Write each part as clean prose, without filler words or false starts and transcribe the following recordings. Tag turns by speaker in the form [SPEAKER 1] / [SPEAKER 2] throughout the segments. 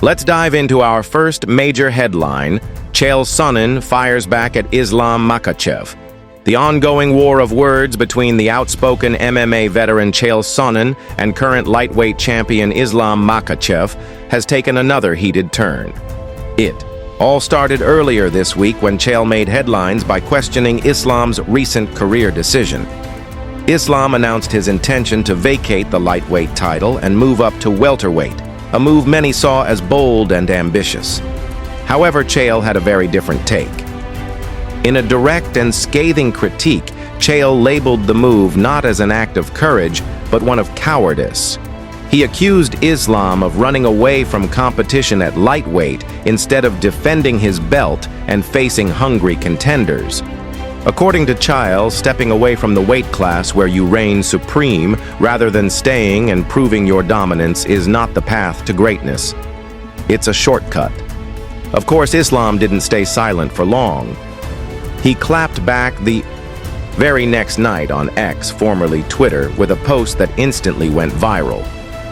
[SPEAKER 1] Let's dive into our first major headline. Chael Sonnen fires back at Islam Makhachev. The ongoing war of words between the outspoken MMA veteran Chael Sonnen and current lightweight champion Islam Makhachev has taken another heated turn. It all started earlier this week when Chael made headlines by questioning Islam's recent career decision. Islam announced his intention to vacate the lightweight title and move up to welterweight, a move many saw as bold and ambitious. However, Chael had a very different take. In a direct and scathing critique, Chael labeled the move not as an act of courage, but one of cowardice. He accused Islam of running away from competition at lightweight instead of defending his belt and facing hungry contenders. According to Chael, stepping away from the weight class where you reign supreme rather than staying and proving your dominance is not the path to greatness. It's a shortcut. Of course, Islam didn't stay silent for long. He clapped back the very next night on X, formerly Twitter, with a post that instantly went viral.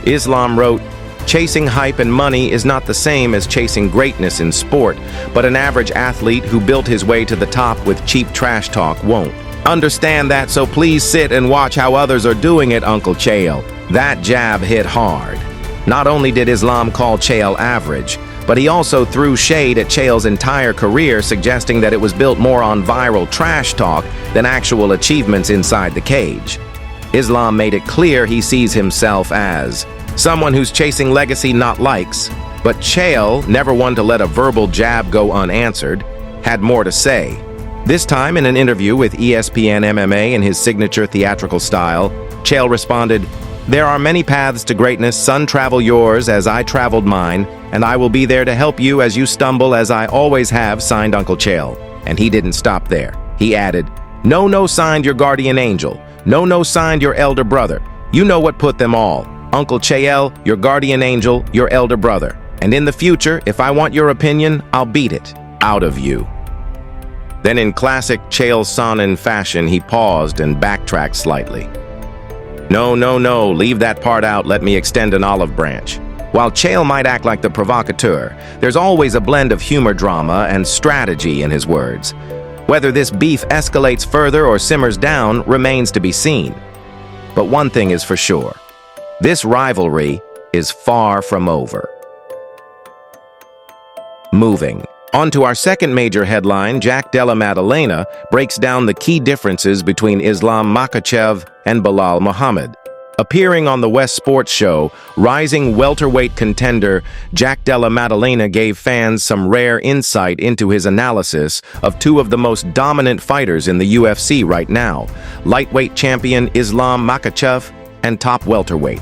[SPEAKER 1] Islam wrote, "Chasing hype and money is not the same as chasing greatness in sport, but an average athlete who built his way to the top with cheap trash talk won't. Understand that, so please sit and watch how others are doing it, Uncle Chael." That jab hit hard. Not only did Islam call Chael average, but he also threw shade at Chael's entire career, suggesting that it was built more on viral trash talk than actual achievements inside the cage. Islam made it clear he sees himself as someone who's chasing legacy, not likes. But Chael, never one to let a verbal jab go unanswered, had more to say. This time, in an interview with ESPN MMA in his signature theatrical style, Chael responded, "There are many paths to greatness. Son, travel yours as I traveled mine, and I will be there to help you as you stumble as I always have, signed Uncle Chael." And he didn't stop there. He added, No, signed your guardian angel. No, signed your elder brother. You know what put them all. Uncle Chael, your guardian angel, your elder brother. And in the future, if I want your opinion, I'll beat it out of you. Then in classic Chael Sonnen fashion, he paused and backtracked slightly. No, leave that part out, let me extend an olive branch. While Chael might act like the provocateur, there's always a blend of humor, drama, and strategy in his words. Whether this beef escalates further or simmers down remains to be seen. But one thing is for sure. This rivalry is far from over. Moving on to our second major headline, Jack Della Maddalena breaks down the key differences between Islam Makhachev and Belal Muhammad. Appearing on the West Sports Show, rising welterweight contender Jack Della Maddalena gave fans some rare insight into his analysis of two of the most dominant fighters in the UFC right now, lightweight champion Islam Makhachev and top welterweight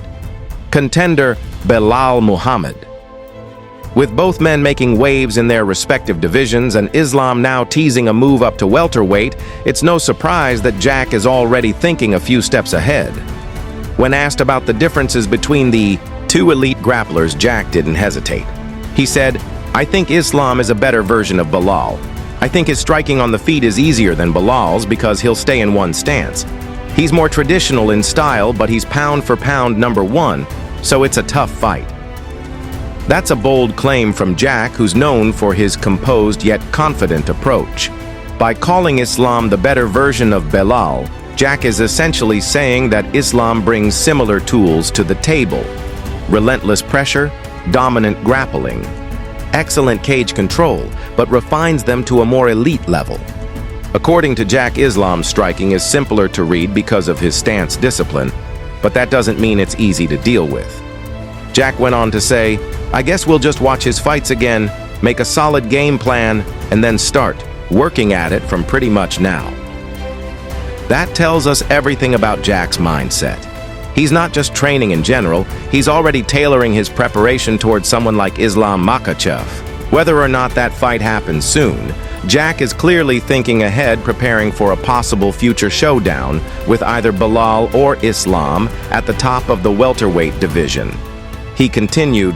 [SPEAKER 1] contender Belal Muhammad. With both men making waves in their respective divisions and Islam now teasing a move up to welterweight, it's no surprise that Jack is already thinking a few steps ahead. When asked about the differences between the two elite grapplers, Jack didn't hesitate. He said, "I think Islam is a better version of Belal. I think his striking on the feet is easier than Belal's because he'll stay in one stance. He's more traditional in style, but he's pound for pound number one, so it's a tough fight." That's a bold claim from Jack, who's known for his composed yet confident approach. By calling Islam the better version of Belal, Jack is essentially saying that Islam brings similar tools to the table: relentless pressure, dominant grappling, excellent cage control, but refines them to a more elite level. According to Jack, Islam's striking is simpler to read because of his stance discipline, but that doesn't mean it's easy to deal with. Jack went on to say, "I guess we'll just watch his fights again, make a solid game plan, and then start working at it from pretty much now." That tells us everything about Jack's mindset. He's not just training in general, he's already tailoring his preparation towards someone like Islam Makhachev. Whether or not that fight happens soon, Jack is clearly thinking ahead, preparing for a possible future showdown with either Belal or Islam at the top of the welterweight division. He continued,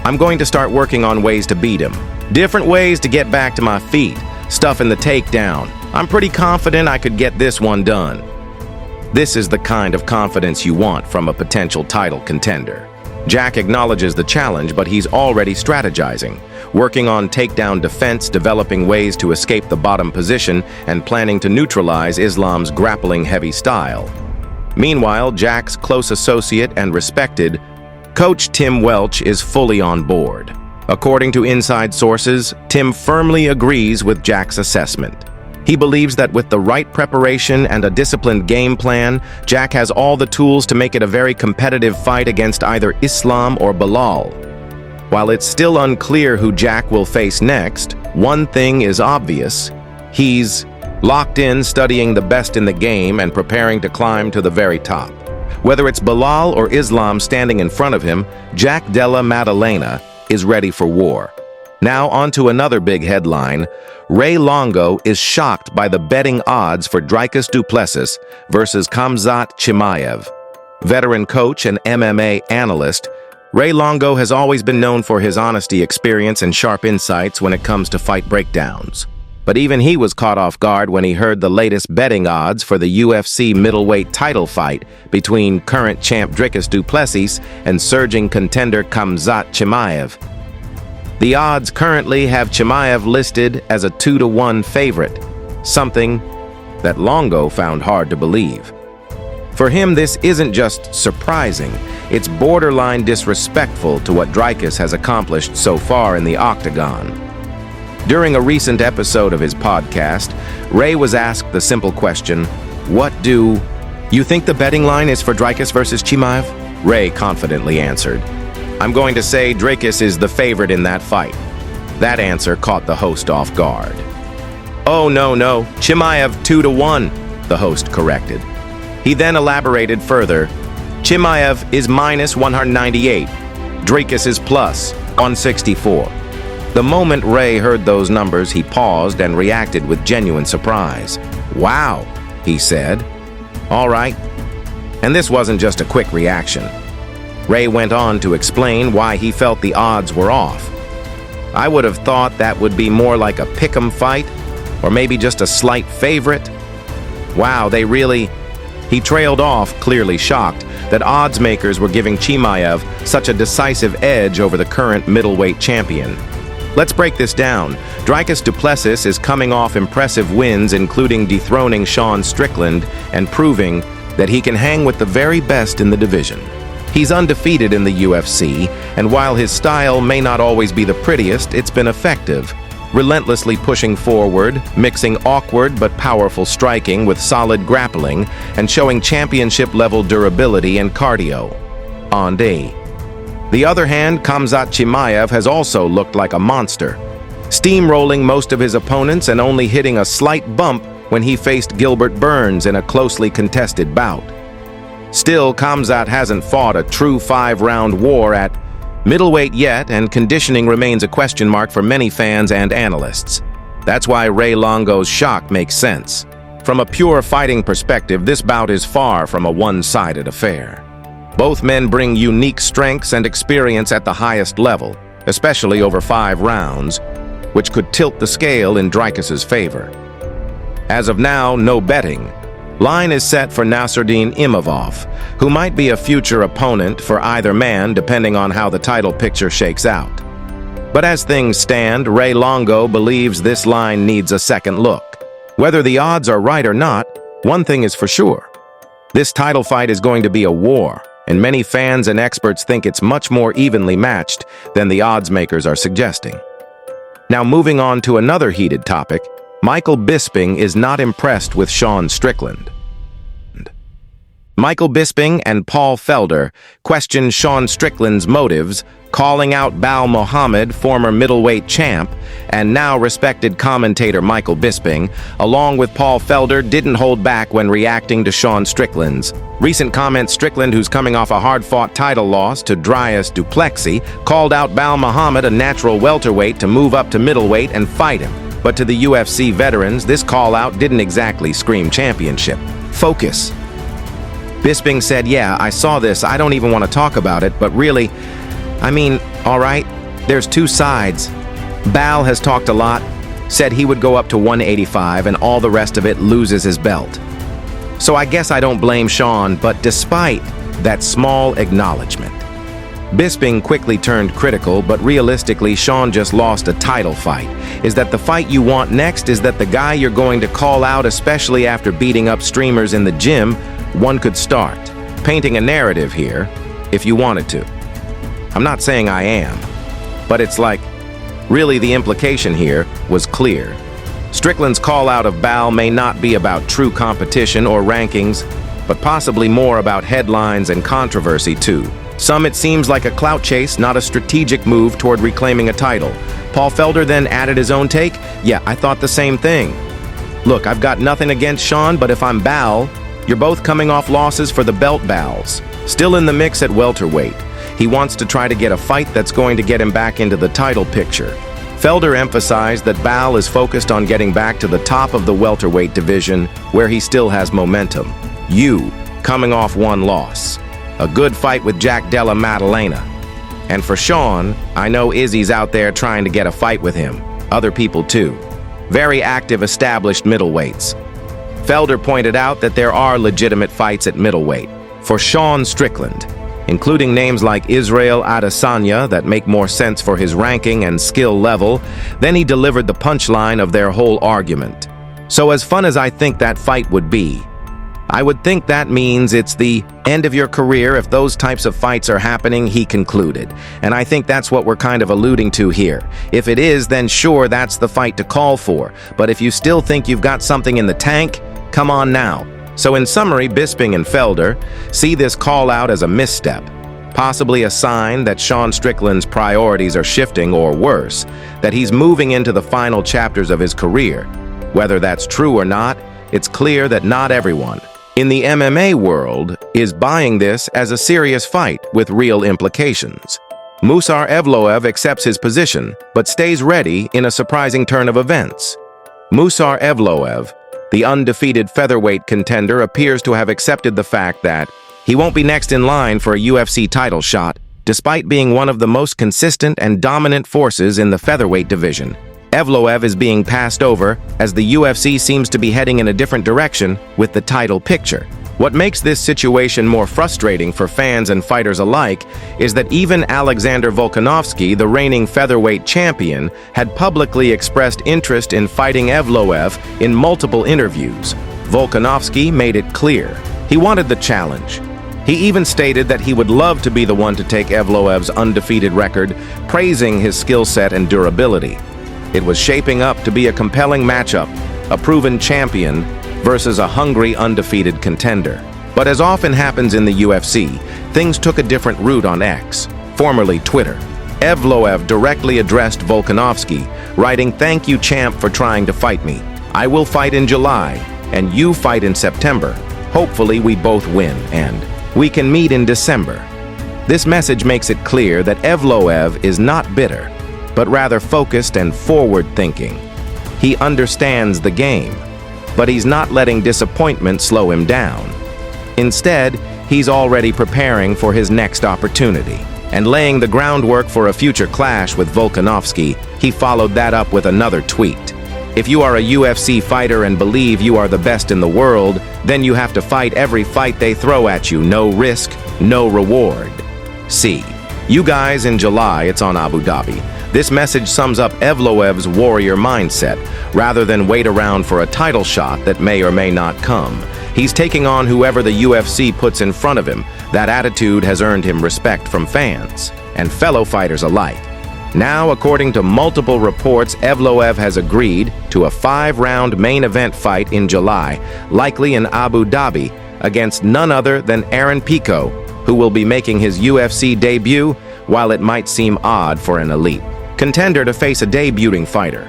[SPEAKER 1] "I'm going to start working on ways to beat him. Different ways to get back to my feet, stuff in the takedown. I'm pretty confident I could get this one done." This is the kind of confidence you want from a potential title contender. Jack acknowledges the challenge, but he's already strategizing, working on takedown defense, developing ways to escape the bottom position, and planning to neutralize Islam's grappling heavy style. Meanwhile, Jack's close associate and respected coach Tim Welch is fully on board. According to inside sources, Tim firmly agrees with Jack's assessment. He believes that with the right preparation and a disciplined game plan, Jack has all the tools to make it a very competitive fight against either Islam or Belal. While it's still unclear who Jack will face next, one thing is obvious. He's locked in, studying the best in the game and preparing to climb to the very top. Whether it's Belal or Islam standing in front of him, Jack Della Maddalena is ready for war. Now onto another big headline. Ray Longo is shocked by the betting odds for Dricus du Plessis versus Khamzat Chimaev. Veteran coach and MMA analyst, Ray Longo has always been known for his honesty, experience, and sharp insights when it comes to fight breakdowns. But even he was caught off guard when he heard the latest betting odds for the UFC middleweight title fight between current champ Dricus du Plessis and surging contender Khamzat Chimaev. The odds currently have Chimaev listed as a 2-to-1 favorite, something that Longo found hard to believe. For him, this isn't just surprising, it's borderline disrespectful to what Dricus has accomplished so far in the octagon. During a recent episode of his podcast, Ray was asked the simple question, "What do you think the betting line is for Dricus versus Chimaev?" Ray confidently answered, "I'm going to say Dricus is the favorite in that fight." That answer caught the host off guard. "Oh, no, Chimaev 2-to-1, the host corrected. He then elaborated further, "Chimaev is minus 198, Dricus is plus 164. The moment Ray heard those numbers, he paused and reacted with genuine surprise. "Wow," he said. "All right." And this wasn't just a quick reaction. Ray went on to explain why he felt the odds were off. "I would have thought that would be more like a pick'em fight, or maybe just a slight favorite. Wow, they really..." He trailed off, clearly shocked that odds makers were giving Chimaev such a decisive edge over the current middleweight champion. Let's break this down. Dricus du Plessis is coming off impressive wins, including dethroning Sean Strickland and proving that he can hang with the very best in the division. He's undefeated in the UFC, and while his style may not always be the prettiest, it's been effective, relentlessly pushing forward, mixing awkward but powerful striking with solid grappling, and showing championship-level durability and cardio. On day. The other hand, Khamzat Chimaev has also looked like a monster, steamrolling most of his opponents and only hitting a slight bump when he faced Gilbert Burns in a closely contested bout. Still, Khamzat hasn't fought a true 5-round war at middleweight yet, and conditioning remains a question mark for many fans and analysts. That's why Ray Longo's shock makes sense. From a pure fighting perspective, this bout is far from a one-sided affair. Both men bring unique strengths and experience at the highest level, especially over 5 rounds, which could tilt the scale in Dricus's favor. As of now, no betting. Line is set for Nasruddin Imavov, who might be a future opponent for either man depending on how the title picture shakes out. But as things stand, Ray Longo believes this line needs a second look. Whether the odds are right or not, one thing is for sure. This title fight is going to be a war, and many fans and experts think it's much more evenly matched than the odds makers are suggesting. Now moving on to another heated topic, Michael Bisping is not impressed with Sean Strickland. Michael Bisping and Paul Felder questioned Sean Strickland's motives, calling out Belal Muhammad, former middleweight champ, and now respected commentator Michael Bisping, along with Paul Felder, didn't hold back when reacting to Sean Strickland's recent comments. Strickland, who's coming off a hard-fought title loss to Dricus du Plessis, called out Belal Muhammad, a natural welterweight, to move up to middleweight and fight him. But to the UFC veterans, this call-out didn't exactly scream championship. Focus. Bisping said, "Yeah, I saw this. I don't even want to talk about it, but really, all right, there's two sides. Belal has talked a lot, said he would go up to 185 and all the rest of it loses his belt. So I guess I don't blame Sean, but despite that small acknowledgement, Bisping quickly turned critical, but realistically, Sean just lost a title fight. Is that the fight you want next? Is that the guy you're going to call out, especially after beating up streamers in the gym? One could start painting a narrative here, if you wanted to. I'm not saying I am, but it's like, really the implication here was clear. Strickland's call-out of Belal may not be about true competition or rankings, but possibly more about headlines and controversy too. Some it seems like a clout chase, not a strategic move toward reclaiming a title. Paul Felder then added his own take. Yeah, I thought the same thing. Look, I've got nothing against Sean, but if I'm Belal, you're both coming off losses for the belt battles. Still in the mix at welterweight. He wants to try to get a fight that's going to get him back into the title picture. Felder emphasized that Belal is focused on getting back to the top of the welterweight division, where he still has momentum. You, coming off one loss. A good fight with Jack Della Maddalena. And for Sean, I know Izzy's out there trying to get a fight with him. Other people too. Very active established middleweights. Felder pointed out that there are legitimate fights at middleweight for Sean Strickland, including names like Israel Adesanya that make more sense for his ranking and skill level. Then he delivered the punchline of their whole argument. So as fun as I think that fight would be, I would think that means it's the end of your career if those types of fights are happening, he concluded. And I think that's what we're kind of alluding to here. If it is, then sure, that's the fight to call for. But if you still think you've got something in the tank, come on now. So in summary, Bisping and Felder see this call-out as a misstep, possibly a sign that Sean Strickland's priorities are shifting, or worse, that he's moving into the final chapters of his career. Whether that's true or not, it's clear that not everyone in the MMA world is buying this as a serious fight with real implications. Musar Evloev accepts his position, but stays ready in a surprising turn of events. Musar Evloev, the undefeated featherweight contender, appears to have accepted the fact that he won't be next in line for a UFC title shot, despite being one of the most consistent and dominant forces in the featherweight division. Evloev is being passed over as the UFC seems to be heading in a different direction with the title picture. What makes this situation more frustrating for fans and fighters alike is that even Alexander Volkanovski, the reigning featherweight champion, had publicly expressed interest in fighting Evloev in multiple interviews. Volkanovski made it clear he wanted the challenge. He even stated that he would love to be the one to take Evloev's undefeated record, praising his skill set and durability. It was shaping up to be a compelling matchup, a proven champion versus a hungry, undefeated contender. But as often happens in the UFC, things took a different route on X, formerly Twitter. Evloev directly addressed Volkanovski, writing, "Thank you, champ, for trying to fight me. I will fight in July, and you fight in September. Hopefully we both win, and we can meet in December." This message makes it clear that Evloev is not bitter, but rather focused and forward-thinking. He understands the game, but he's not letting disappointment slow him down. Instead, he's already preparing for his next opportunity. And laying the groundwork for a future clash with Volkanovski, he followed that up with another tweet. "If you are a UFC fighter and believe you are the best in the world, then you have to fight every fight they throw at you. No risk, no reward. See you guys in July, it's on Abu Dhabi." This message sums up Evloev's warrior mindset. Rather than wait around for a title shot that may or may not come, he's taking on whoever the UFC puts in front of him. That attitude has earned him respect from fans and fellow fighters alike. Now, according to multiple reports, Evloev has agreed to a 5-round main event fight in July, likely in Abu Dhabi, against none other than Aaron Pico, who will be making his UFC debut, while it might seem odd for an elite contender to face a debuting fighter.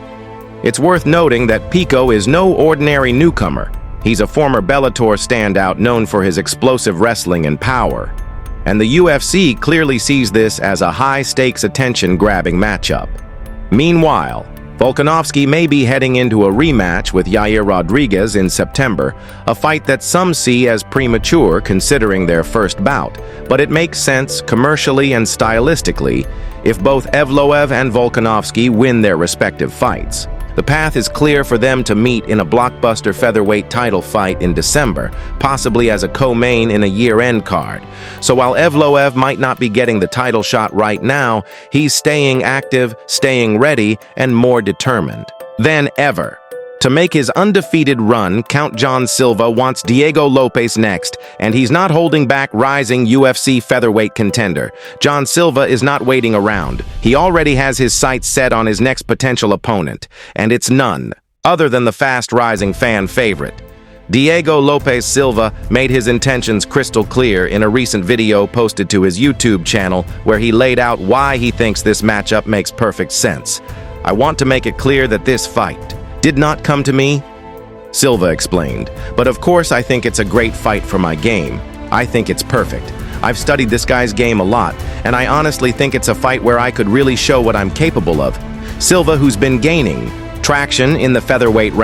[SPEAKER 1] It's worth noting that Pico is no ordinary newcomer. He's a former Bellator standout known for his explosive wrestling and power. And the UFC clearly sees this as a high-stakes, attention-grabbing matchup. Meanwhile, Volkanovski may be heading into a rematch with Yair Rodriguez in September, a fight that some see as premature considering their first bout, but it makes sense commercially and stylistically if both Evloev and Volkanovski win their respective fights. The path is clear for them to meet in a blockbuster featherweight title fight in December, possibly as a co-main in a year-end card. So while Evloev might not be getting the title shot right now, he's staying active, staying ready, and more determined than ever. To make his undefeated run, Count Jean Silva wants Diego Lopes next, and he's not holding back rising UFC featherweight contender. Jean Silva is not waiting around. He already has his sights set on his next potential opponent, and it's none other than the fast-rising fan favorite. Diego Lopes Silva made his intentions crystal clear in a recent video posted to his YouTube channel where he laid out why he thinks this matchup makes perfect sense. "I want to make it clear that this fight did not come to me," Silva explained. "But of course I think it's a great fight for my game. I think it's perfect. I've studied this guy's game a lot, and I honestly think it's a fight where I could really show what I'm capable of." Silva, who's been gaining traction in the featherweight rank,